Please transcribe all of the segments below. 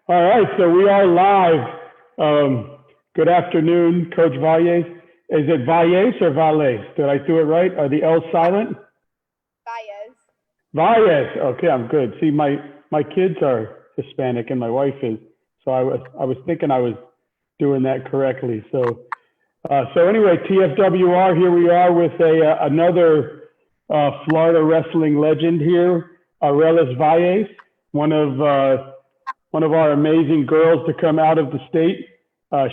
All right, so we are live. Good afternoon, Coach Vales. Is it Valles or Vales? Did I do it right? Are the L's silent? Baez. Valles. Okay, I'm good. See, my kids are Hispanic and my wife is, so I was thinking I was doing that correctly. So anyway, TFWR. Here we are with another Florida wrestling legend here, Arelys Valles, one of our amazing girls to come out of the state.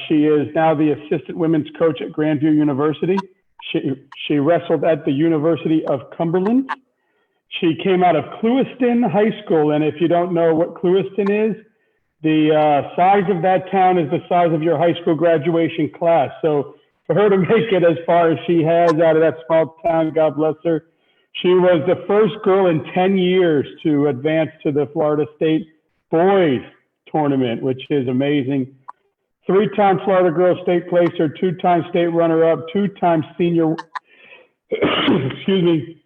She is now the assistant women's coach at Grandview University. She wrestled at the University of Cumberland. She came out of Clewiston High School, and if you don't know what Clewiston is, the size of that town is the size of your high school graduation class. So for her to make it as far as she has out of that small town, God bless her. She was the first girl in 10 years to advance to the Florida State Boys Tournament, which is amazing. 3-time Florida Girls State Placer, 2-time state runner-up, 2-time senior, excuse me.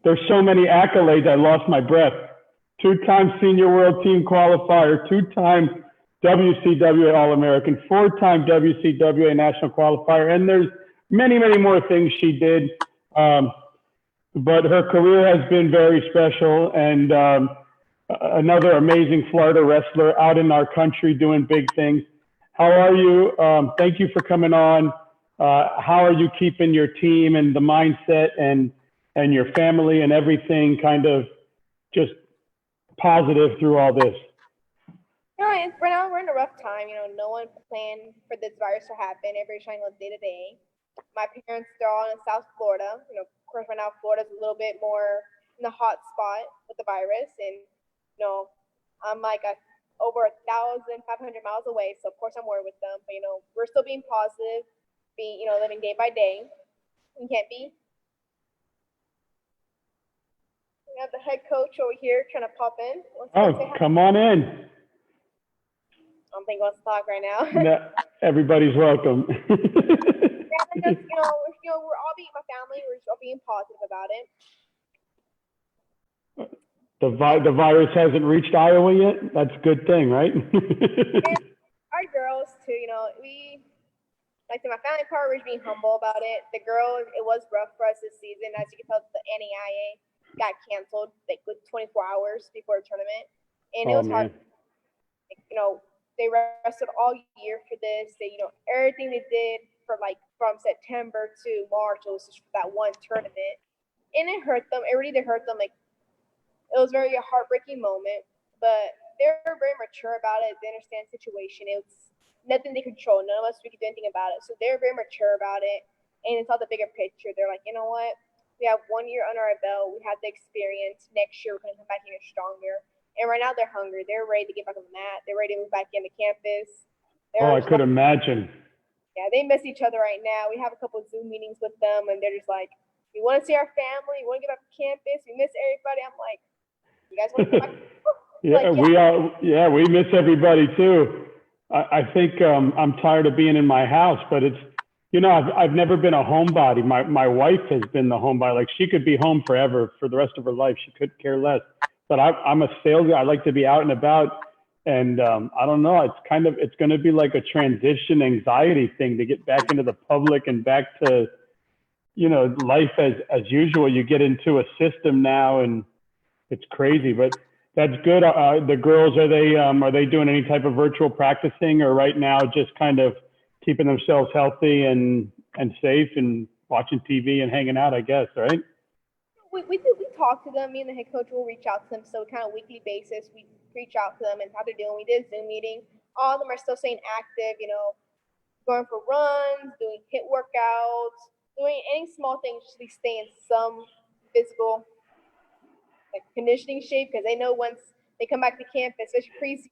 There's so many accolades, I lost my breath. 2-time senior world team qualifier, 2-time WCWA All-American, 4-time WCWA national qualifier, and there's many, many more things she did. But her career has been very special, and another amazing Florida wrestler out in our country doing big things. How are you? Thank you for coming on. How are you keeping your team and the mindset and your family and everything kind of just positive through all this? Right now we're in a rough time. No one planned for this virus to happen. Everybody's trying to live day to day. My parents, they're all in South Florida. Of course, right now Florida's a little bit more in the hot spot with the virus, and I'm like over 1,500 miles away, so of course I'm worried with them. But we're still being positive, living day by day. We can't be. We have the head coach over here trying to pop in. Come on in. I don't think he wants to talk right now. No, everybody's welcome. Yeah, we're all being my family. We're just all being positive about it. The virus hasn't reached Iowa yet. That's a good thing, right? And our girls too. We like my family part. We're just being humble about it. The girls, it was rough for us this season. As you can tell, the NAIA got canceled like with 24 hours before the tournament, and it was hard. They rested all year for this. They, everything they did for from September to March, it was just for that one tournament, and it hurt them. It really did hurt them. It was very a heartbreaking moment, but they're very mature about it. They understand the situation. It's nothing they control. None of us we could do anything about it. So they're very mature about it, and it's all the bigger picture. They're like, you know what? We have 1 year under our belt. We have the experience. Next year, we're going to come back here stronger. And right now, they're hungry. They're ready to get back on the mat. They're ready to move back into campus. I could imagine. Yeah, they miss each other right now. We have a couple of Zoom meetings with them, and they're just like, we want to see our family. We want to get back to campus. We miss everybody. I'm like, you guys want to come back? Yeah, we miss everybody too. I think I'm tired of being in my house, but it's, I've never been a homebody. My wife has been the homebody. Like she could be home forever for the rest of her life. She could care less. But I'm a sales guy. I like to be out and about. And I don't know, it's going to be like a transition anxiety thing to get back into the public and back to, life as usual. You get into a system now and it's crazy, but that's good. The girls, are they doing any type of virtual practicing, or right now just kind of keeping themselves healthy and safe and watching TV and hanging out, I guess, right? We talk to them. Me and the head coach will reach out to them. So kind of weekly basis, we reach out to them and how they're doing. We did a Zoom meeting. All of them are still staying active, going for runs, doing HIIT workouts, doing any small things just to be staying some physical conditioning shape, because they know once they come back to campus, especially preseason,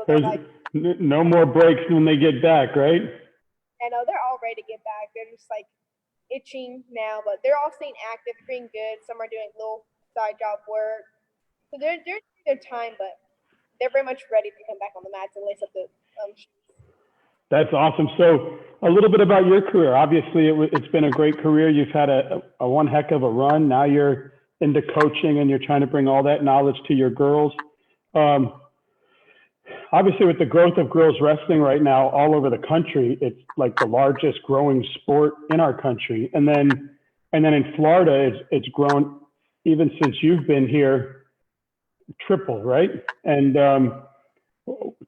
they're no more breaks when they get back, right? I know they're all ready to get back. They're just itching now, but they're all staying active, being good. Some are doing little side job work, so they're doing their time, but they're very much ready to come back on the mats and lace up the shoes. That's awesome. So a little bit about your career. Obviously, it's been a great career. You've had a one heck of a run. Now you're into coaching and you're trying to bring all that knowledge to your girls. Um, Obviously, with the growth of girls wrestling right now all over the country, it's like the largest growing sport in our country. And then in Florida, it's grown even since you've been here, triple, right? And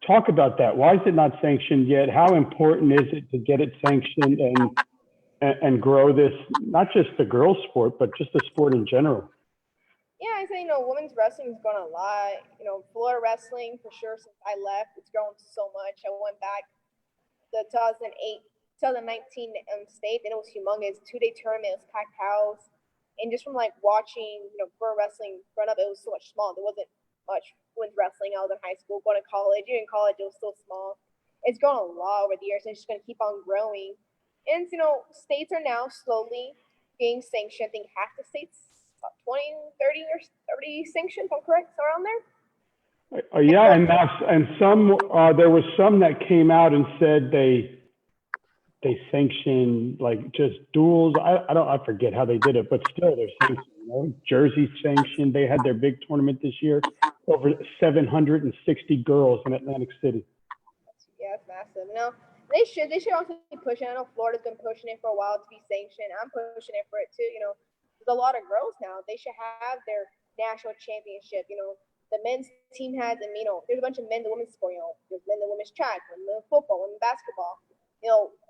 talk about that. Why is it not sanctioned yet? How important is it to get it sanctioned and grow this, not just the girls' sport, but just the sport in general? Yeah, I say, women's wrestling has grown a lot. Florida wrestling, for sure, since I left, it's grown so much. I went back the 2019 state, and it was humongous. 2-day tournament, it was packed house. And just from like watching, pro wrestling growing up, it was so much small. There wasn't much women's wrestling. I was in high school, going to college. Even in college, it was still small. It's grown a lot over the years, and it's just going to keep on growing. And, states are now slowly being sanctioned. I think half the states, 20, 30 or 30 sanctions, if I'm correct, around there. Yeah, and some there was some that came out and said they sanctioned like just duels. I forget how they did it, but still they're sanctioned. Jersey sanctioned. They had their big tournament this year, over 760 girls in Atlantic City. Yeah, it's massive. They should also be pushing. I know Florida's been pushing it for a while to be sanctioned. I'm pushing it for it too. There's a lot of girls now. They should have their national championship. The men's team has, and there's a bunch of men and women's sport. There's men and women's track, women football, women basketball.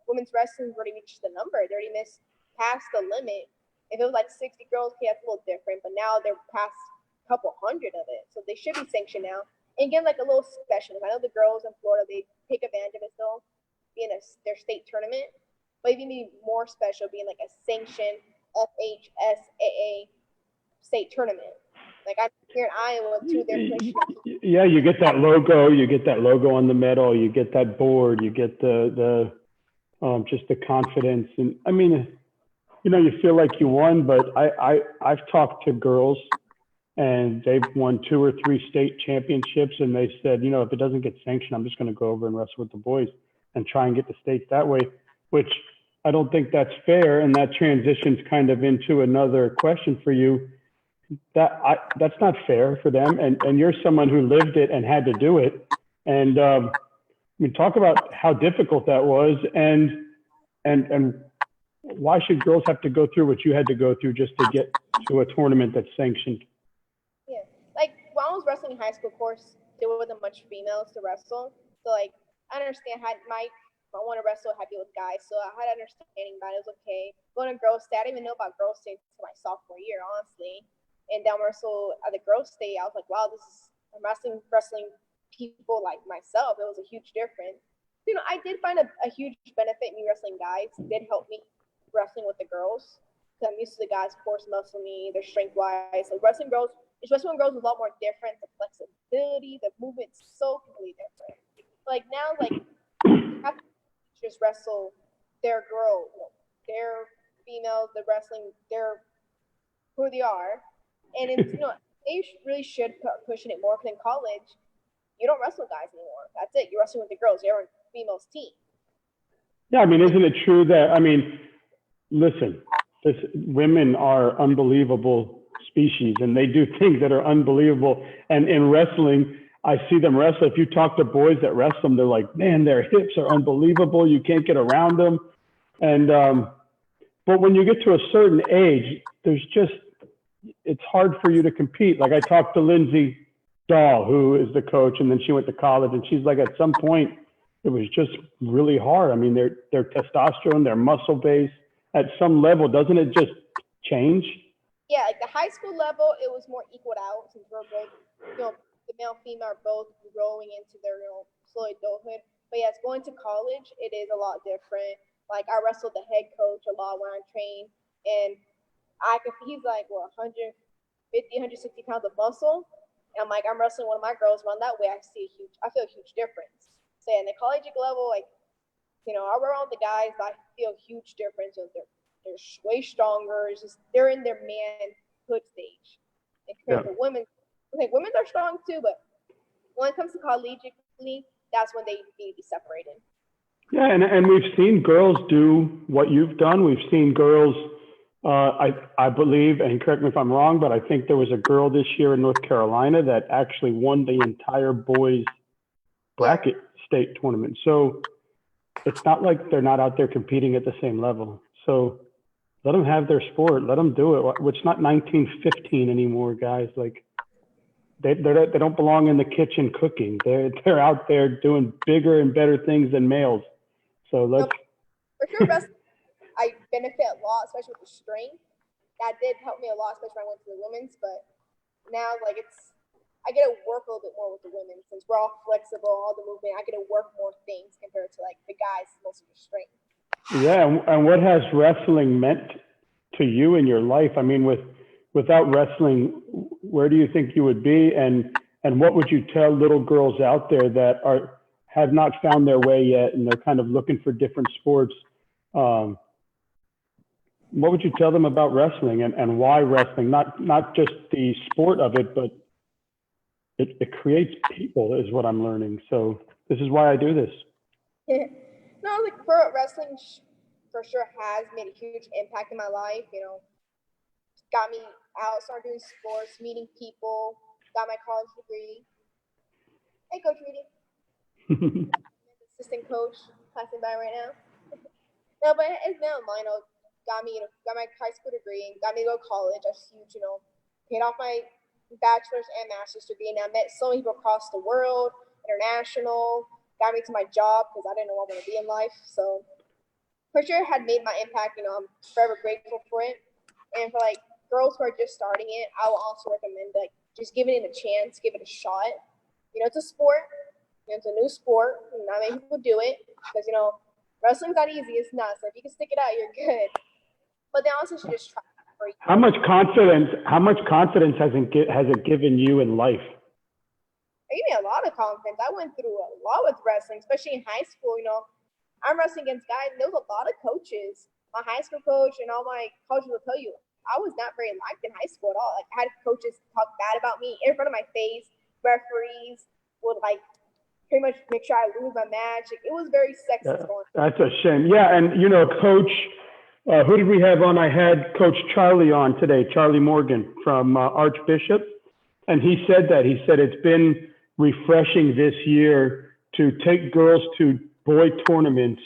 Women's wrestling already reached the number. They already missed past the limit. If it was like 60 girls, okay, that's a little different. But now they're past a couple hundred of it, so they should be sanctioned now. And again, like a little special. I know the girls in Florida, they take advantage of it still, being their state tournament, but even be more special, being like a sanctioned FHSAA state tournament. Like I'm here in Iowa too. They're pushing. Yeah, you get that logo. You get that logo on the medal. You get that board. You get the just the confidence. And I mean, you feel like you won. But I've talked to girls, and they've won 2 or 3 state championships, and they said, if it doesn't get sanctioned, I'm just going to go over and wrestle with the boys and try and get the states that way. Which I don't think that's fair, and that transitions kind of into another question for you. That's not fair for them, and you're someone who lived it and had to do it. And talk about how difficult that was, and why should girls have to go through what you had to go through just to get to a tournament that's sanctioned? Yeah, like when I was wrestling in high school, of course, there wasn't much females to wrestle, so like I understand how I want to wrestle happy with guys, so I had understanding about it. It was okay. Going to girls' state, I didn't even know about girls' state until my sophomore year, honestly. And down wrestle at the girls' state, I was like, wow, I'm wrestling people like myself. It was a huge difference. I did find a huge benefit in me wrestling guys. It did help me wrestling with the girls. Because I'm used to the guys, of course, muscle me, their strength-wise. So wrestling girls was a lot more different. The flexibility, the movement's so completely different. Like now, you have to just wrestle their girl, their females, the wrestling, their who they are. And it's, they really should start pushing it more. Because in college, you don't wrestle guys anymore. That's it. You're wrestling with the girls. You're on females' team. Yeah, I mean, isn't it true that, listen, women are unbelievable species, and they do things that are unbelievable. And in wrestling, I see them wrestle. If you talk to boys that wrestle them, they're like, man, their hips are unbelievable. You can't get around them. And but when you get to a certain age, it's hard for you to compete. Like I talked to Lindsay Dahl, who is the coach, and then she went to college, and she's like, at some point, it was just really hard. I mean, their testosterone, their muscle base, at some level, doesn't it just change? Yeah, like the high school level, it was more equaled out since we're both, the male, female are both growing into their, slow adulthood. But yes, going to college, it is a lot different. Like I wrestled the head coach a lot when I trained, and he's like, 150, 160 pounds of muscle. And I'm like, I'm wrestling one of my girls run that way. I feel a huge difference. So yeah, in the collegiate level, I around the guys, I feel a huge difference. They're way stronger. It's just, they're in their manhood stage. And compared to women, I think women are strong too, but when it comes to collegiately, that's when they need to be separated. Yeah, and we've seen girls do what you've done. We've seen girls I believe, and correct me if I'm wrong, but I think there was a girl this year in North Carolina that actually won the entire boys bracket state tournament. So it's not like they're not out there competing at the same level. So let them have their sport. Let them do it. It's not 1915 anymore, guys. Like they don't belong in the kitchen cooking. They're out there doing bigger and better things than males. So let's. For sure, wrestling, I benefit a lot, especially with the strength. That did help me a lot, especially when I went to the women's. But now, like I get to work a little bit more with the women since we're all flexible, all the movement. I get to work more things compared to like the guys, most of the strength. Yeah, and what has wrestling meant to you in your life? I mean, without wrestling, where do you think you would be? And what would you tell little girls out there that have not found their way yet and they're kind of looking for different sports? What would you tell them about wrestling and why wrestling? Not just the sport of it, but it creates people is what I'm learning. So this is why I do this. No, like pro wrestling for sure has made a huge impact in my life. You know, got me out, started doing sports, meeting people, got my college degree. Hey, Coach Reedy. Assistant coach, passing by right now. No, but it's now mine. Got my high school degree and got me to go to college. That's huge, you know. Paid off my bachelor's and master's degree, and I met so many people across the world, international. Got me to my job because I didn't know what I wanted to be in life. So for sure had made my impact. You know, I'm forever grateful for it. And for like girls who are just starting it, I will also recommend like just giving it a chance, give it a shot. You know, it's a sport. You know, it's a new sport. Not many people do it because, you know, wrestling's not easy. It's not. So if you can stick it out, you're good. But they also should just try. How much confidence has it given you in life? It gave me a lot of confidence. I went through a lot with wrestling, especially in high school. You know, I'm wrestling against guys, and there was a lot of coaches. My high school coach and all my coaches will tell you, I was not very liked in high school at all. Like, I had coaches talk bad about me in front of my face. Referees would like pretty much make sure I lose my match. Like, it was very sexist. That's a shame. Yeah, and you know, Coach, who did we have on? I had Coach Charlie on today, Charlie Morgan from Archbishop, and he said it's been refreshing this year to take girls to boy tournaments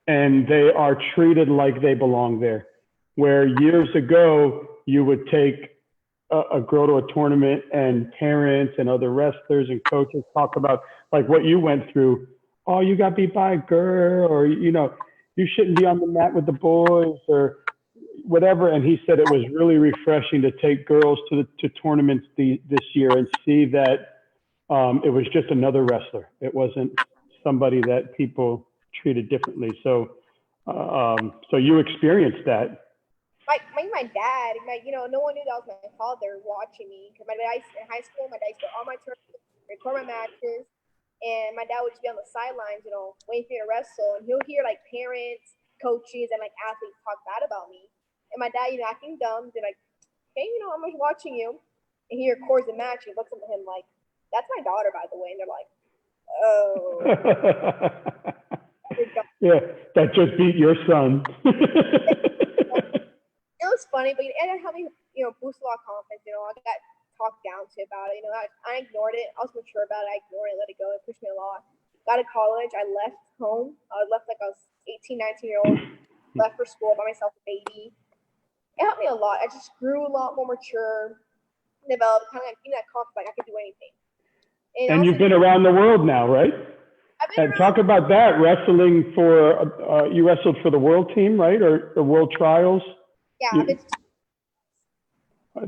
and they are treated like they belong there. Where years ago, you would take a girl to a tournament and parents and other wrestlers and coaches talk about like what you went through. Oh, you got beat by a girl, or, you know, you shouldn't be on the mat with the boys or whatever. And he said it was really refreshing to take girls to tournaments this year and see that it was just another wrestler. It wasn't somebody that people treated differently. So you experienced that. My dad, you know, no one knew that was my father watching me. Because my dad, in high school, my dad used to all my tournaments, record my matches, and my dad would just be on the sidelines, you know, waiting for me to wrestle. And he'll hear like parents, coaches, and like athletes talk bad about me. And my dad, you know, acting dumb, they're like, hey, you know, I'm just watching you. And he records the match. He looks at him like, that's my daughter, by the way. And they're like, oh. Yeah, that just beat your son. It was funny, but it helped me, you know, boost a lot of confidence. You know, I got talked down to about it. You know, I ignored it. I was mature about it. I ignored it, let it go. It pushed me a lot. Got to college. I left home. I left like I was 18, 19-year-old. Left for school by myself, a baby. It helped me a lot. I just grew a lot more mature, developed, kind of like, you know, that confidence, like I could do anything. And you've been around the world now, right? And talk about that, wrestling for, you wrestled for the world team, right? Or the world trials? Yeah.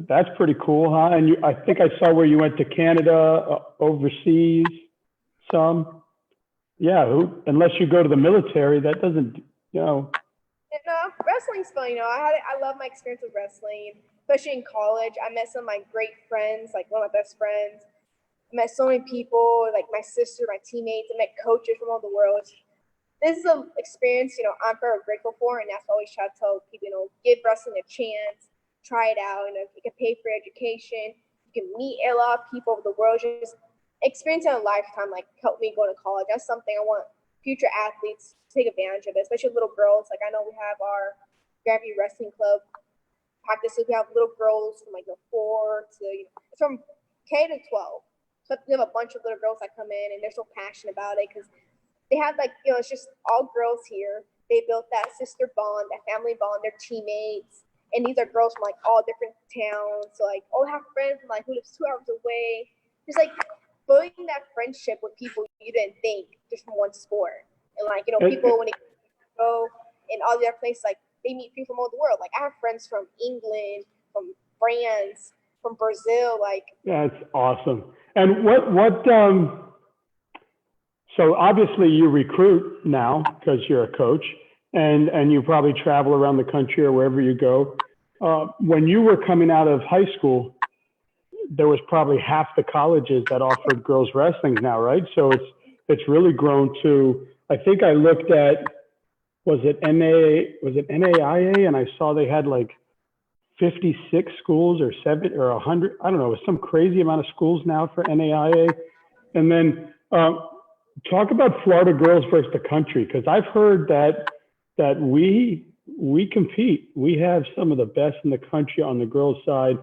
That's pretty cool, huh? And I think I saw where you went to Canada, overseas, some. Yeah, unless you go to the military, that doesn't, you know. No, wrestling's fun, you know. I love my experience with wrestling, especially in college. I met some of my great friends, like one of my best friends. I met so many people, like my sister, my teammates. I met coaches from all the world. This is an experience, you know, I'm very grateful for, and that's what I always try to tell people, you know, give wrestling a chance, try it out. You know, you can pay for education, you can meet a lot of people over the world. Just experience in a lifetime, like help me go to college. That's something I want future athletes to take advantage of, especially little girls. Like I know we have our Grandview Wrestling Club practices. We have little girls from like 4 to it's from K to 12. So we have a bunch of little girls that come in and they're so passionate about it because they have like it's just all girls here. They built that sister bond, that family bond. They're teammates, and these are girls from like all different towns. So like have friends from like who lives 2 hours away. Just like building that friendship with people you didn't think just from one sport. And like, people when they go in all the other places, like they meet people from all the world. Like I have friends from England, from France, from Brazil. Like that's awesome. And so obviously you recruit now because you're a coach, and you probably travel around the country or wherever you go. When you were coming out of high school, there was probably half the colleges that offered girls wrestling now, right? So it's really grown to, I think I looked at, was it NAIA? And I saw they had like 56 schools or 7 or 100, I don't know, some crazy amount of schools now for NAIA. And then talk about Florida girls versus the country, because I've heard that we compete. We have some of the best in the country on the girls' side.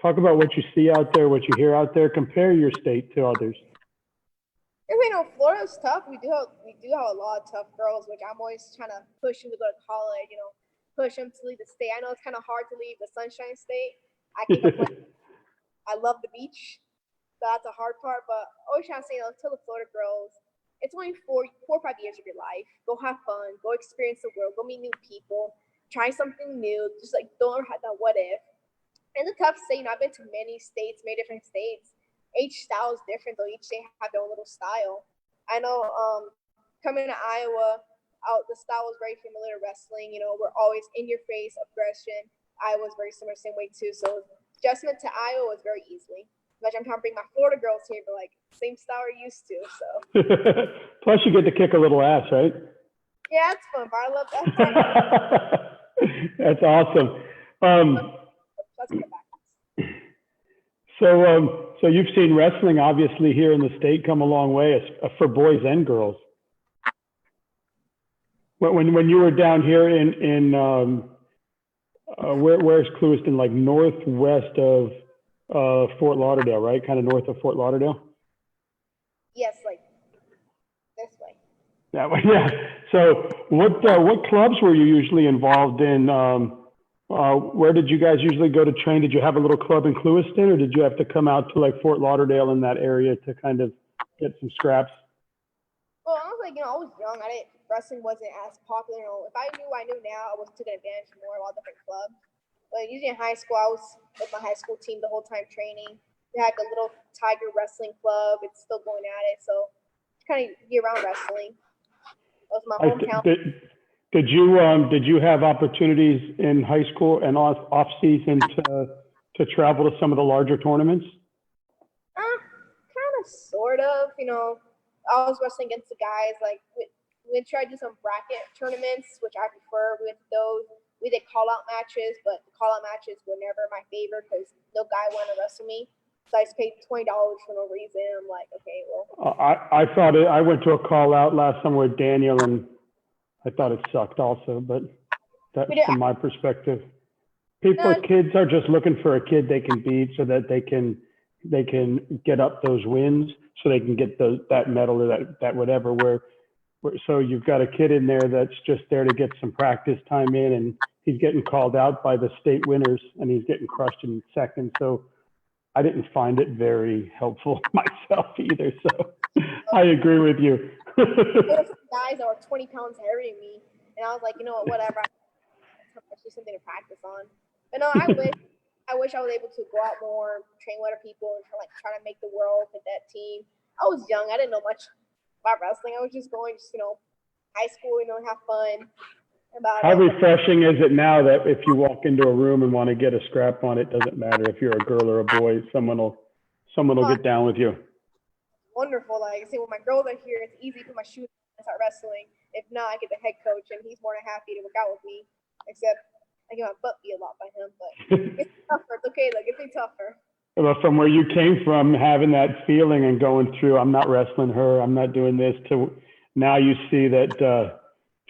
Talk about what you see out there, what you hear out there. Compare your state to others. Florida's tough. We do have a lot of tough girls, which I'm always trying to push them to go to college. Push them to leave the state. I know it's kind of hard to leave the Sunshine State. I love the beach, so that's a hard part. But always trying to say, tell the Florida girls, it's only 4 or 5 years of your life. Go have fun. Go experience the world. Go meet new people. Try something new. Just like don't have that what if. And the tough state. I've been to many states, many different states. Each style is different, though. Each state have their own little style. I know coming to Iowa, the style was very familiar to wrestling. We're always in your face, aggression. Iowa's very similar, same way too. So adjustment to Iowa was very easily. Like I'm trying to bring my Florida girls here, but like same style we're used to. So plus you get to kick a little ass, right? Yeah, it's fun, but I love that. That's awesome. Let's get back. So you've seen wrestling obviously here in the state come a long way for boys and girls. When you were down here in where's Clewiston, like northwest of Fort Lauderdale, right? Kind of north of Fort Lauderdale. Yes, like this way. That way, yeah. So what clubs were you usually involved in? Where did you guys usually go to train? Did you have a little club in Clewiston, or did you have to come out to like Fort Lauderdale in that area to kind of get some scraps? Well, I was like, I was young. Wrestling wasn't as popular. If I knew what I knew now, I was taking advantage more of all different clubs. But usually in high school, I was with my high school team the whole time training. They had a little Tiger Wrestling Club. It's still going at it. So it's kind of year-round wrestling. That was my hometown. Did you have opportunities in high school and off season to travel to some of the larger tournaments? Kind of, sort of. I was wrestling against the guys. Like we tried to do some bracket tournaments, which I prefer. We went to those. We did call-out matches, but the call-out matches were never my favorite because no guy wanted to wrestle me. So I just paid $20 for no reason. I'm like, okay, well. I went to a call-out last summer with Daniel, and I thought it sucked also, but that's from my perspective. Kids are just looking for a kid they can beat so that they can get up those wins so they can get that medal or that whatever. So you've got a kid in there that's just there to get some practice time in, and he's getting called out by the state winners, and he's getting crushed in second. So I didn't find it very helpful myself either. So I agree with you. There were some guys that were 20 pounds heavier than me, and I was like, whatever. It's just something to practice on. But no, I wish I was able to go out more, train with other people, and try to make the world with that team. I was young. I didn't know much about wrestling. I was just going, high school, have fun. How refreshing is it now that if you walk into a room and want to get a scrap on, it doesn't matter if you're a girl or a boy, someone will get down with you. Wonderful. Like I say, when my girls are here, it's easy to put my shoes on and start wrestling. If not, I get the head coach, and he's more than happy to work out with me. Except I get my butt beat a lot by him, but it's tougher. It's okay, though. It's getting tougher. Well, from where you came from, having that feeling and going through, I'm not wrestling her, I'm not doing this, to now you see that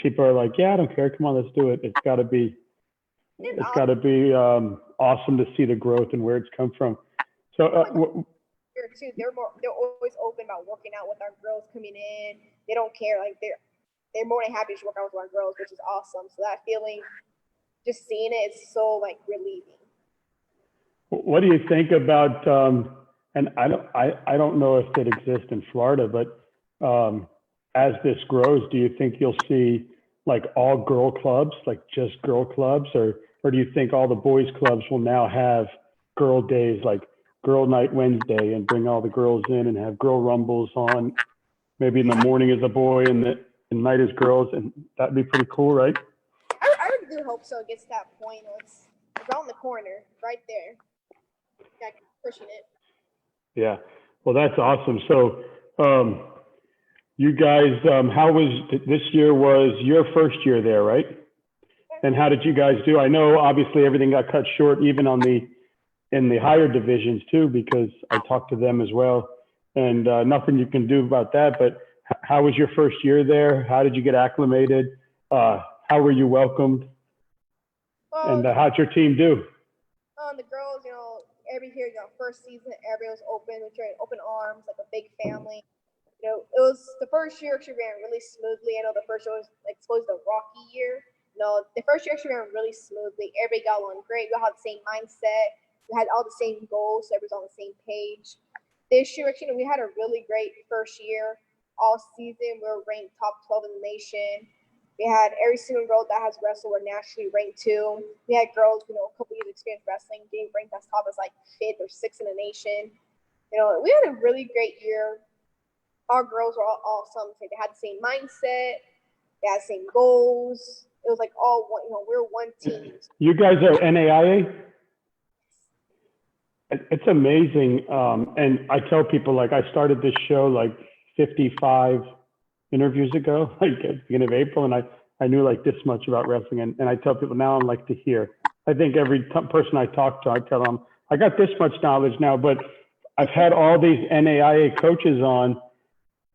people are like, yeah, I don't care. Come on, let's do it. It's got to be awesome to see the growth and where it's come from. So too, they're always open about working out with our girls coming in. They don't care. Like they're more than happy to work out with our girls, which is awesome. So that feeling, just seeing it is so like relieving. what do you think about? And I don't know if it exists in Florida, but as this grows, do you think you'll see like all girl clubs, like just girl clubs, or do you think all the boys clubs will now have girl days, like Girl Night Wednesday, and bring all the girls in and have girl rumbles on? Maybe in the morning is a boy and the night is girls, and that'd be pretty cool, right? I really do hope so. It gets to that point. It's around the corner, right there. Yeah, pushing it. Yeah, well, that's awesome. So, you guys, how was this year? Was your first year there, right? And how did you guys do? I know obviously everything got cut short, even in the higher divisions too, because I talked to them as well, and nothing you can do about that. But how was your first year there? How did you get acclimated? How were you welcomed? And how'd your team do? The girls, every year, first season, everybody was open, open arms, like a big family. It was the first year actually ran really smoothly. I know the first year was like supposed to be a rocky year. No, the first year actually ran really smoothly. Everybody got along great. We all had the same mindset. We had all the same goals, so everybody's on the same page. This year, actually, we had a really great first year. All season, we were ranked top 12 in the nation. We had every single girl that has wrestled were nationally ranked too. We had girls, a couple years experience wrestling, getting ranked as top as like 5th or 6th in the nation. We had a really great year. Our girls were all awesome. They had the same mindset. They had the same goals. It was like all one, we're one team. You guys are NAIA? It's amazing. And I tell people, like, I started this show like 55 interviews ago, like at the beginning of April, and I knew like this much about wrestling. And I tell people now I'm like to hear. I think every person I talk to, I tell them, I got this much knowledge now, but I've had all these NAIA coaches on,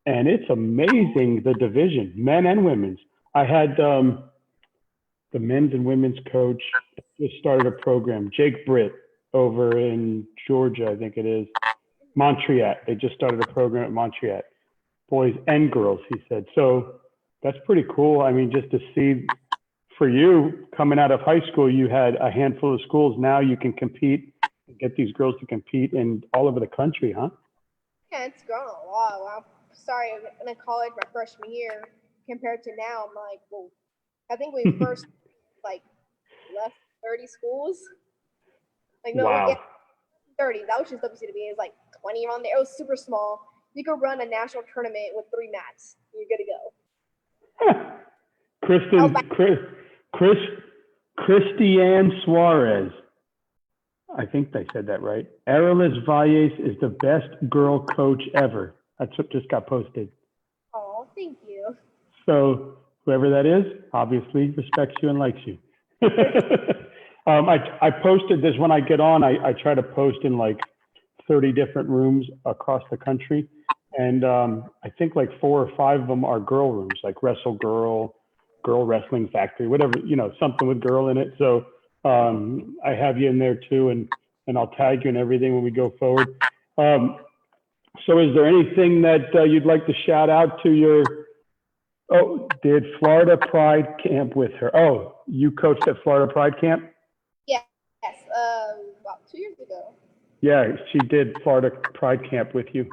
and it's amazing, the division, men and women's. I had the men's and women's coach just started a program, Jake Britt, over in Georgia, I think it is, Montreat. They just started a program at Montreat, boys and girls, he said. So that's pretty cool. I mean, just to see, for you, coming out of high school, you had a handful of schools. Now you can compete, get these girls to compete in all over the country, huh? Yeah, it's grown a lot. Wow. Sorry, in college, my freshman year, compared to now, I'm like, well, I think we first, like, left 30 schools. Like, no, wow. We get 30. That was just WCWA. It was like 20 around there. It was super small. You could run a national tournament with 3 mats. You're good to go. Christiane Suarez. I think they said that right. Arelys Vales is the best girl coach ever. That's what just got posted. Oh, thank you. So whoever that is, obviously respects you and likes you. I posted this when I get on. I try to post in like 30 different rooms across the country. And I think like 4 or 5 of them are girl rooms, like Wrestle Girl, Girl Wrestling Factory, whatever, something with girl in it. So I have you in there too, and I'll tag you and everything when we go forward. So is there anything that you'd like to shout out to your, did Florida Pride camp with her? Oh, you coached at Florida Pride camp? Yes, about 2 years ago. Yeah, she did Florida Pride camp with you.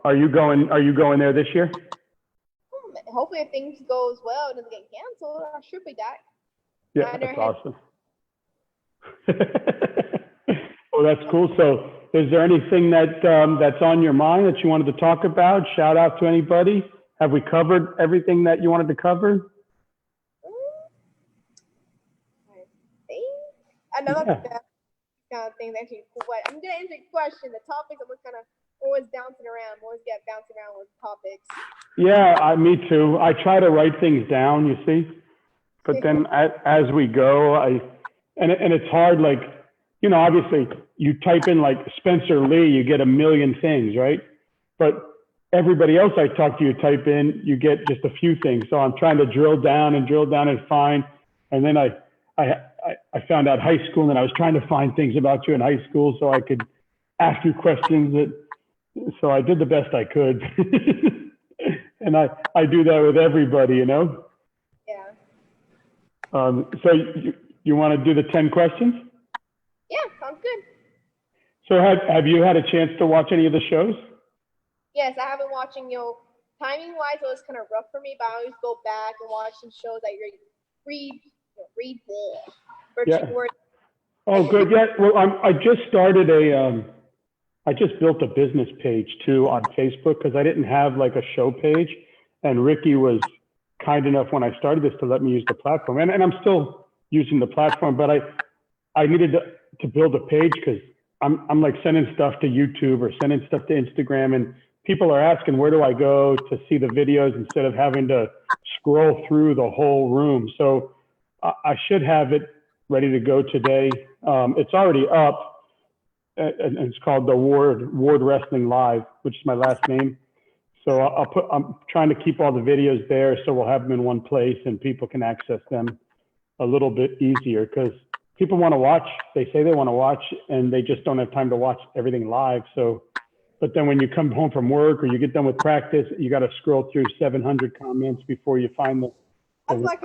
Are you going there this year? Hopefully if things go as well, it doesn't get canceled, I should be back. Yeah, that's awesome. Well, that's cool. So is there anything that that's on your mind that you wanted to talk about? Shout out to anybody? Have we covered everything that you wanted to cover? I think another kind of thing that's actually cool. But I'm gonna answer your question. The topics I'm kind of always bouncing around. Bouncing around with topics. Yeah, me too. I try to write things down, you see, but then as we go, and it's hard. Like, obviously you type in like Spencer Lee, you get a million things, right? But everybody else I talk to, you type in, you get just a few things. So I'm trying to drill down and find. And then I found out high school, and I was trying to find things about you in high school so I could ask you questions. So I did the best I could. And I do that with everybody, you know? Yeah. So you want to do the 10 questions? Yeah, sounds good. So have you had a chance to watch any of the shows? Yes, I have been watching, timing wise, it was kind of rough for me, but I always go back and watch some shows that you read the Yeah. words. Oh, good. Yeah. Well, I just started I just built a business page too on Facebook because I didn't have like a show page, and Ricky was kind enough when I started this to let me use the platform, and I'm still using the platform, but I needed to build a page because I'm like sending stuff to YouTube or sending stuff to Instagram, and people are asking where do I go to see the videos instead of having to scroll through the whole room. So I should have it ready to go today. It's already up. And it's called the Ward Wrestling Live, which is my last name. So I'm trying to keep all the videos there so we'll have them in one place and people can access them a little bit easier because people want to watch. They say they want to watch and they just don't have time to watch everything live. So, but then when you come home from work or you get done with practice, you got to scroll through 700 comments before you find the. That's like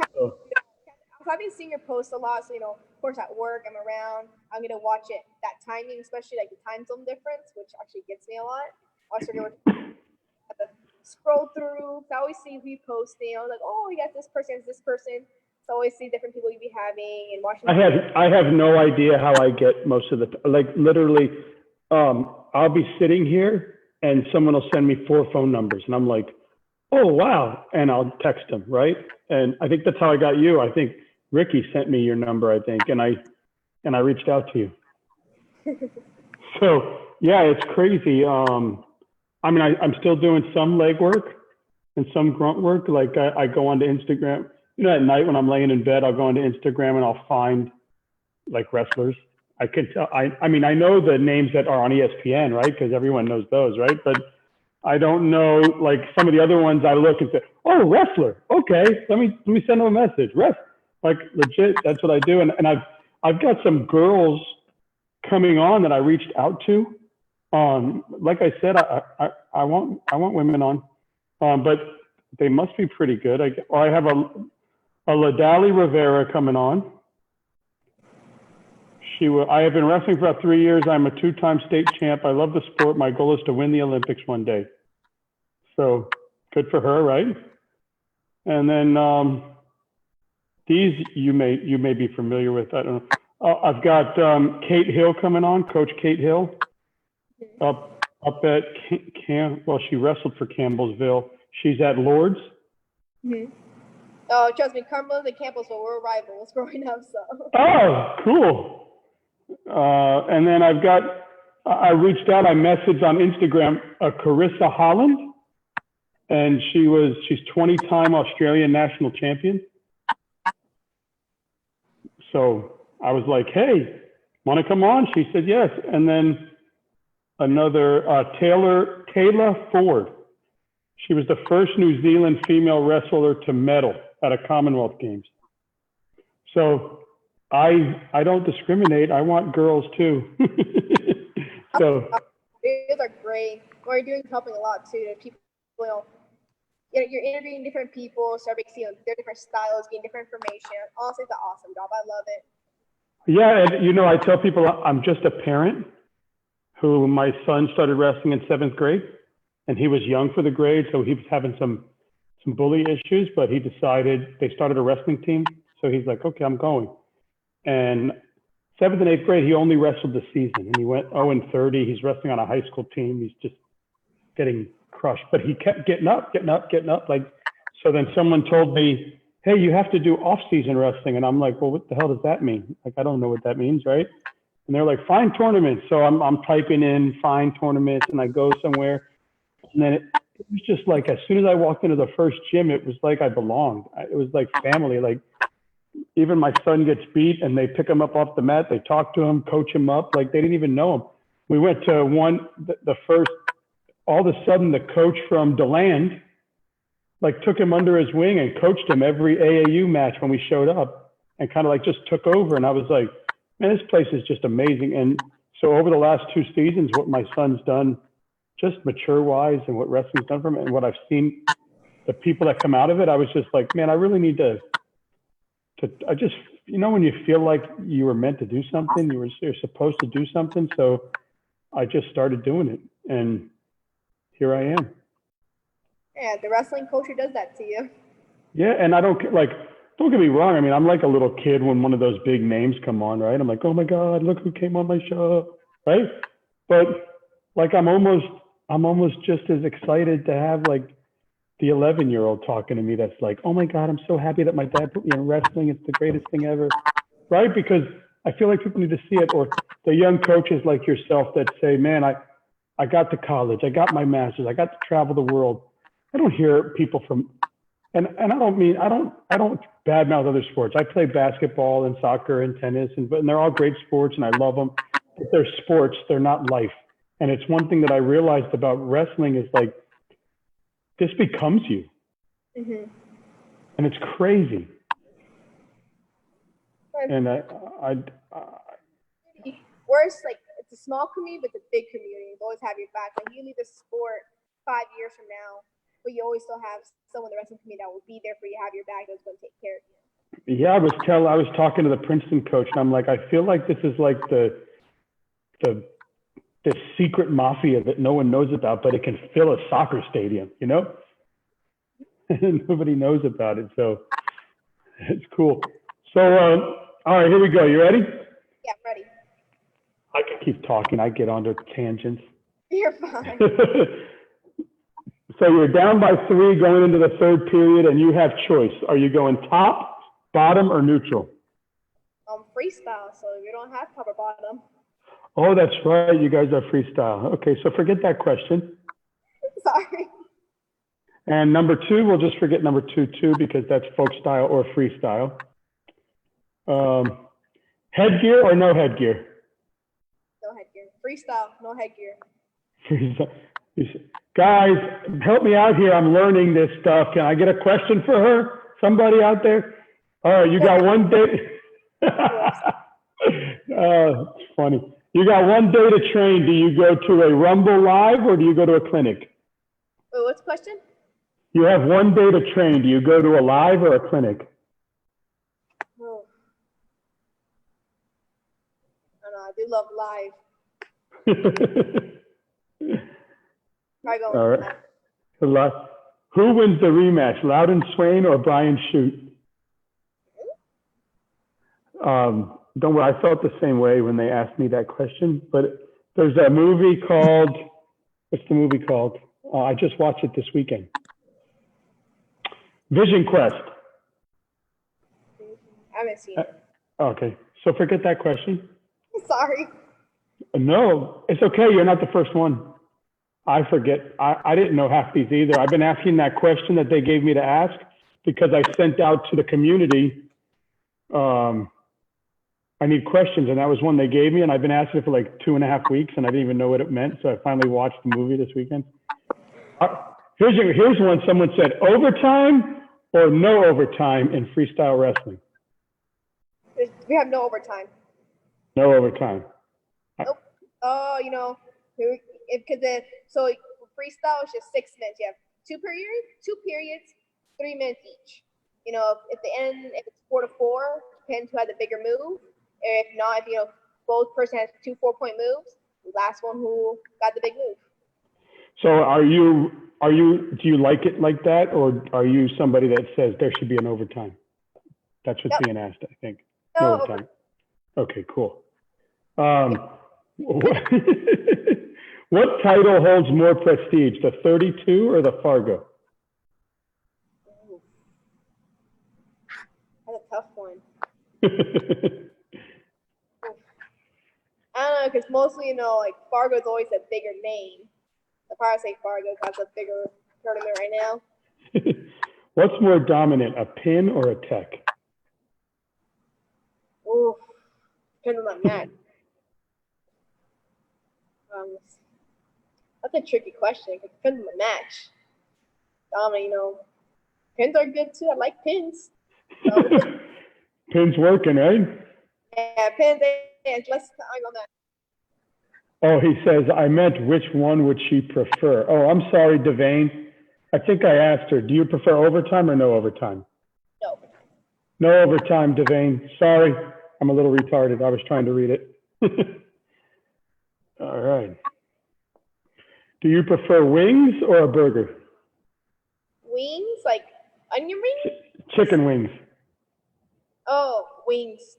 I've been seeing your posts a lot, so of course at work I'm around. I'm gonna watch it. That timing, especially like the time zone difference, which actually gets me a lot. Also, have to scroll through. I always see who you posting. I was like, oh, you got this person, this person. So I always see different people you be having and watching. I have no idea how I get most of the like literally. I'll be sitting here and someone will send me 4 phone numbers, and I'm like, oh wow, and I'll text them, right? And I think that's how I got you. I think Ricky sent me your number, I think, and I reached out to you. So yeah, it's crazy. I mean, I'm still doing some leg work and some grunt work. Like I go onto Instagram, at night when I'm laying in bed, I'll go onto Instagram and I'll find like wrestlers. I can tell. I mean, I know the names that are on ESPN, right? Because everyone knows those, right? But I don't know, like some of the other ones. I look and say, "Oh, wrestler. Okay, let me send them a message." Like legit, that's what I do. And I've got some girls coming on that I reached out to. Like I said, I want women on, but they must be pretty good. I have a Ladali Rivera coming on. I have been wrestling for about 3 years. I'm a 2-time state champ. I love the sport. My goal is to win the Olympics one day. So good for her, right? And then these you may be familiar with. I don't know. I've got Kate Hill coming on, Coach Kate Hill, up at she wrestled for Campbellsville. She's at Lord's. Mm-hmm. Oh, trust me, Carmel and Campbellsville were rivals growing up. So. Oh, cool. And then I reached out. I messaged on Instagram Carissa Holland, and she's 20-time Australian national champion. So I was like, hey, want to come on? She said yes. And then another Taylor Ford. She was the first New Zealand female wrestler to medal at a Commonwealth Games. So I don't discriminate. I want girls too. So videos are great. What you're doing is helping a lot too. People, you're interviewing different people, so everybody seeing their different styles, getting different information. Honestly, it's an awesome job. I love it. Yeah, and I tell people I'm just a parent who my son started wrestling in 7th grade, and he was young for the grade, so he was having some bully issues, but he decided they started a wrestling team, so he's like, okay, I'm going. And 7th and 8th grade, he only wrestled the season, and he went 0-30. He's wrestling on a high school team. He's just getting crushed, but he kept getting up. Like, so then someone told me, hey, you have to do off-season wrestling. And I'm like, well, what the hell does that mean? Like, I don't know what that means, right? And they're like, find tournaments. So I'm typing in find tournaments, and I go somewhere. And then it was just like, as soon as I walked into the first gym, it was like I belonged. It was like family. Like, even my son gets beat and they pick him up off the mat. They talk to him, coach him up. Like they didn't even know him. We went to the first all of a sudden the coach from DeLand, like took him under his wing and coached him every AAU match when we showed up and kind of like just took over. And I was like, man, this place is just amazing. And so over the last 2 seasons, what my son's done, just mature wise and what wrestling's done for him and what I've seen, the people that come out of it, I was just like, man, I really need to I just, you know, when you feel like you were meant to do something, you're supposed to do something. So I just started doing it and here I am. Yeah, the wrestling culture does that to you. Yeah, and I don't get me wrong. I mean, I'm like a little kid when one of those big names come on, right? I'm like, oh my God, look who came on my show, right? But like, I'm almost just as excited to have like the 11-year-old talking to me that's like, oh my God, I'm so happy that my dad put me in wrestling. It's the greatest thing ever, right? Because I feel like people need to see it. Or the young coaches like yourself that say, man, I got to college, I got my master's, I got to travel the world. I don't hear people from, and I don't mean, I don't badmouth other sports. I play basketball and soccer and tennis, and they're all great sports and I love them. But they're sports, they're not life. And it's one thing that I realized about wrestling is like, this becomes you. Mm-hmm. And it's crazy. Right. And Worse, like it's a small community, but it's a big community. You always have your back. Like you leave the sport 5 years from now, but you always still have someone in the wrestling community that will be there for you, have your back, that's going to take care of you. Yeah, I was talking to the Princeton coach, and I'm like, I feel like this is like the secret mafia that no one knows about, but it can fill a soccer stadium, you know? And nobody knows about it, so it's cool. So, all right, here we go. You ready? Yeah, I'm ready. I can keep talking. I get onto tangents. You're fine. So you're down by 3 going into the 3rd period, and you have choice. Are you going top, bottom, or neutral? Freestyle, so you don't have top or bottom. Oh, that's right. You guys are freestyle. Okay, so forget that question. Sorry. And number 2, we'll just forget number 2 too, because that's folk style or freestyle. Headgear or no headgear? No headgear. Freestyle, no headgear. Guys, help me out here. I'm learning this stuff. Can I get a question for her? Somebody out there? All right, you got one day. It's funny. You got one day to train. Do you go to a Rumble live or do you go to a clinic? Wait, what's the question? You have one day to train. Do you go to a live or a clinic? Oh. I don't know. I do love live. I go All right. Who wins the rematch, Loudon Swain or Brian Shute? Don't worry, I felt the same way when they asked me that question, but there's a movie called, what's the movie called? I just watched it this weekend. Vision Quest. I haven't seen it. Okay, so forget that question. Sorry. No, it's okay, you're not the first one. I forget, I didn't know half these either. I've been asking that question that they gave me to ask because I sent out to the community, I need questions, and that was one they gave me, and I've been asking it for like 2.5 weeks, and I didn't even know what it meant, so I finally watched the movie this weekend. Here's one someone said, overtime or no overtime in freestyle wrestling? We have no overtime. No overtime. Nope. Oh, you know, because so freestyle is just 6 minutes. You have 2 periods, 3 minutes each. You know, at the end, if it's 4-4, depends who had the bigger move. If not, if you know both person has 2 4-point moves, the last one who got the big move. So do you like it like that, or are you somebody that says there should be an overtime? That's what's being asked, I think. No overtime. Okay, cool. What title holds more prestige, the 32 or the Fargo? That's a tough one. I don't know, because mostly, you know, like Fargo's always a bigger name. I'll probably say Fargo has a bigger tournament right now. What's more dominant, a pin or a tech? Oh, depends on that match. I'll a tricky question. It depends on the match. You know, pins are good too. I like pins. So, Pin's working, right? yeah, pins. Let's talk on that. Oh, he says, I meant which one would she prefer? Oh, I'm sorry, Devane. I think I asked her, do you prefer overtime or no overtime? No overtime. No overtime, Devane. Sorry, I'm a little retarded. I was trying to read it. All right. Do you prefer wings or a burger? Wings, like onion rings? Chicken wings. Oh, wings.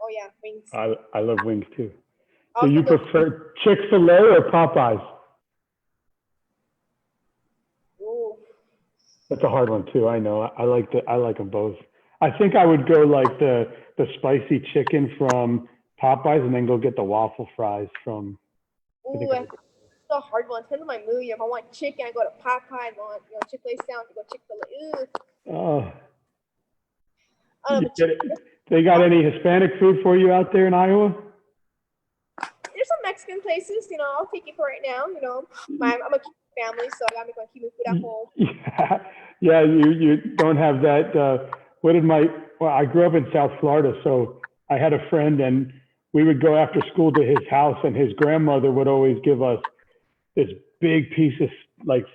Oh yeah, wings. I love wings too. Also Do you prefer Chick-fil-A or Popeyes? Ooh. That's a hard one too. I know. I like them both. I think I would go like the spicy chicken from Popeyes and then go get the waffle fries from. Ooh, that's a hard one. Depends on my mood. If I want chicken, I go to Popeyes. If I want Chick-fil-A sound, I go Chick-fil-A. Oh. But They got any Hispanic food for you out there in Iowa? there's some Mexican places. You know, I'll take it for right now. You know, I'm a Cuban family, so I gotta make my Cuban food at home. Yeah. You don't have that. Well, I grew up in South Florida, so I had a friend, and we would go after school to his house, and his grandmother would always give us this big piece of like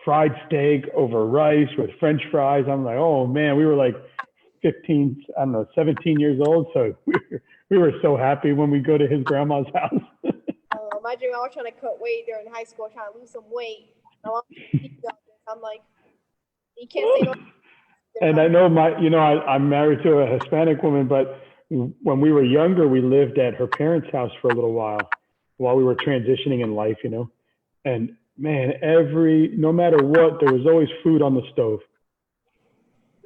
fried steak over rice with French fries. I'm like, oh man, we were like 15, I don't know, 17 years old. So we were so happy when we go to his grandma's house. My dream, I was trying to cut weight during high school, trying to lose some weight. I'm like, you can't say no. And I know I'm married to a Hispanic woman, but when we were younger, we lived at her parents' house for a little while we were transitioning in life, and man, no matter what, there was always food on the stove.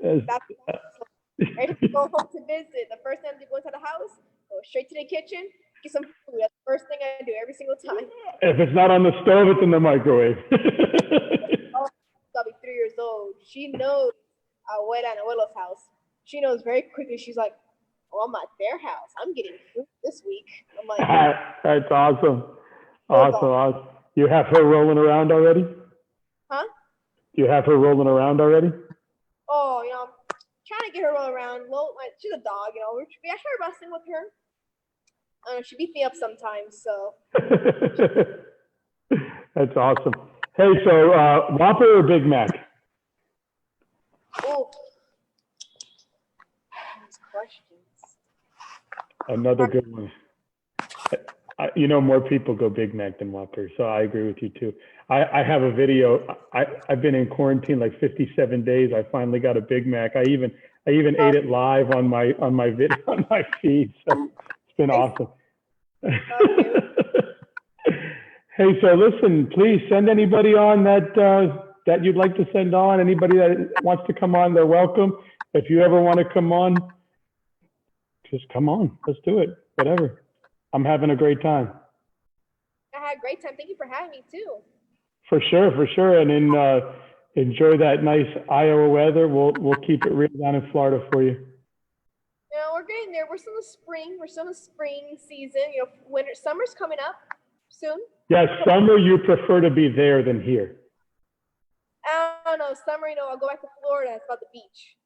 Right, if you go home to visit, the first time you go into the house, go straight to the kitchen, get some food. That's the first thing I do every single time. If it's not on the stove, it's in the microwave. I'll be 3 years old. She knows Abuela and Abuelo's house. She knows very quickly. She's like, oh, I'm at their house. I'm getting food this week. I'm like, that's awesome. Awesome. You have her rolling around already? Huh? You have her rolling around already? Oh, I'm trying to get her rolling around. She's a dog, I started wrestling with her. She beats me up sometimes, so. That's awesome. Hey, so Whopper or Big Mac? Oh. These questions. Another good one. More people go Big Mac than Whopper, so I agree with you too. I have a video. I've been in quarantine like 57 days. I finally got a Big Mac. I even ate it live on my video on my feed. So it's been awesome. Hey, so listen, please send anybody on that you'd like to send on. Anybody that wants to come on, they're welcome. If you ever want to come on, just come on. Let's do it. Whatever. I'm having a great time. I had a great time. Thank you for having me too. For sure. And enjoy that nice Iowa weather. We'll keep it real down in Florida for you. We're getting there. We're still in the spring. We're still in the spring season. Summer's coming up soon. Yes, summer you prefer to be there than here. I don't know. Summer, I'll go back to Florida. It's about the beach.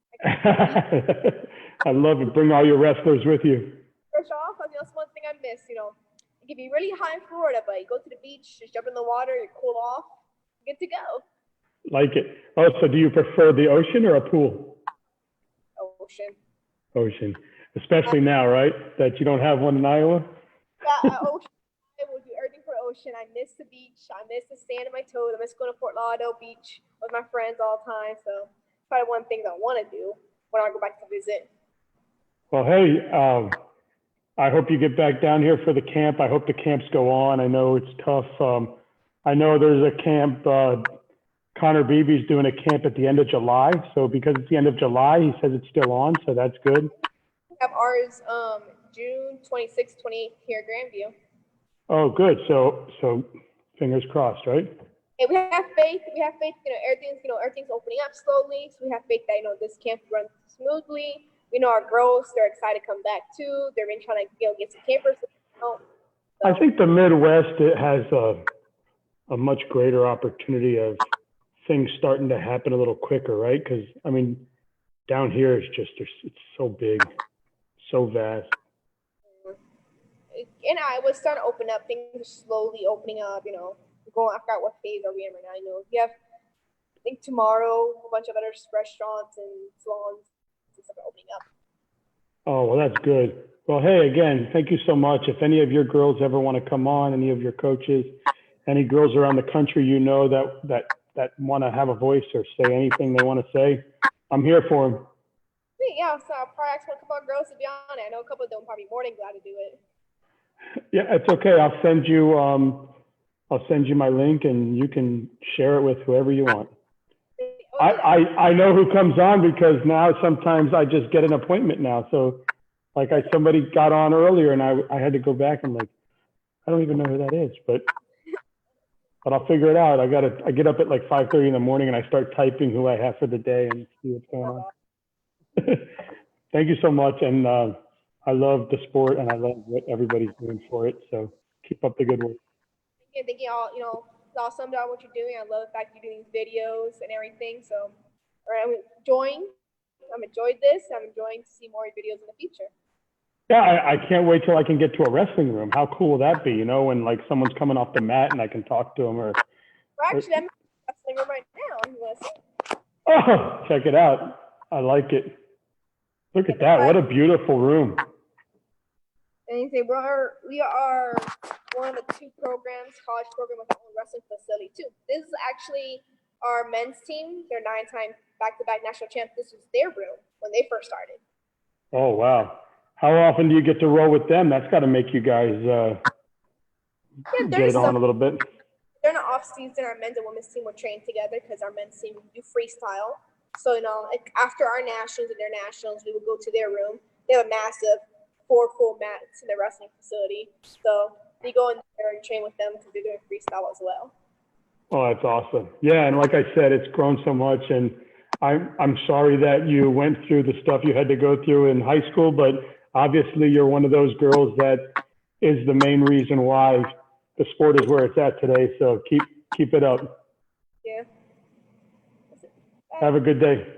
I love it. Bring all your wrestlers with you. Fresh off, that's one thing I miss. It can be really hot in Florida, but you go to the beach, just jump in the water, you cool off, good to go. Like it. Oh, so do you prefer the ocean or a pool? Ocean. Especially now, right? That you don't have one in Iowa? Yeah, ocean. I will do everything for ocean. I miss the beach. I miss the sand in my toes. I miss going to Fort Lauderdale Beach with my friends all the time. So it's probably one thing that I want to do when I go back to visit. Well, hey, I hope you get back down here for the camp. I hope the camps go on. I know it's tough. I know there's a camp, Connor Beebe's doing a camp at the end of July. So because it's the end of July, he says it's still on. So that's good. We have ours June 26th, 28th here at Grandview. Oh, good. So fingers crossed, right? And we have faith. Everything's opening up slowly. So we have faith that, this camp runs smoothly. We know our girls, they're excited to come back too. They've been trying to get some campers. So. I think the Midwest, it has a much greater opportunity of things starting to happen a little quicker, right? Because I mean, down here it's just it's so big, so vast. And I was starting to open up. Things are slowly opening up. You know, going. I forgot what phase are we in right now. I know you have. I think tomorrow a bunch of other restaurants and salons and stuff are opening up. Oh, well, that's good. Well, hey, again, thank you so much. If any of your girls ever want to come on, any of your coaches, any girls around the country you know that want to have a voice or say anything they want to say, I'm here for them. Yeah, so I'll probably ask a couple of girls to be on it. I know a couple of them will probably be more than glad to do it. Yeah, it's okay. I'll send you my link and you can share it with whoever you want. I know who comes on because now sometimes I just get an appointment now. So like somebody got on earlier and I had to go back and like, I don't even know who that is, but I'll figure it out. I get up at like 5:30 in the morning and I start typing who I have for the day and see what's going on. Thank you so much. And I love the sport and I love what everybody's doing for it. So keep up the good work. Thank you all, you know, it's awesome about what you're doing. I love the fact you're doing videos and everything. So, all right, I'm enjoyed this. I'm enjoying to see more videos in the future. Yeah, I can't wait till I can get to a wrestling room. How cool will that be? You know, when like someone's coming off the mat and I can talk to them or. Well, actually, I'm in the wrestling room right now. You want to see? Oh, check it out. I like it. Look at that. What a beautiful room. And you say we are one of the two programs, college program with our own wrestling facility too. This is actually our men's team. They're 9-time back-to-back national champs. This was their room when they first started. Oh, wow. How often do you get to roll with them? That's got to make you guys get it on a little bit. During the off season, our men's and women's team will train together because our men's team do freestyle. So, you know, like after our nationals and their nationals, we would go to their room. They have a massive 4 full mats in the wrestling facility. So we go in there and train with them because they're doing freestyle as well. Oh, that's awesome. Yeah, and like I said, it's grown so much, and I'm sorry that you went through the stuff you had to go through in high school, but obviously you're one of those girls that is the main reason why the sport is where it's at today. So keep it up. Yeah. Have a good day.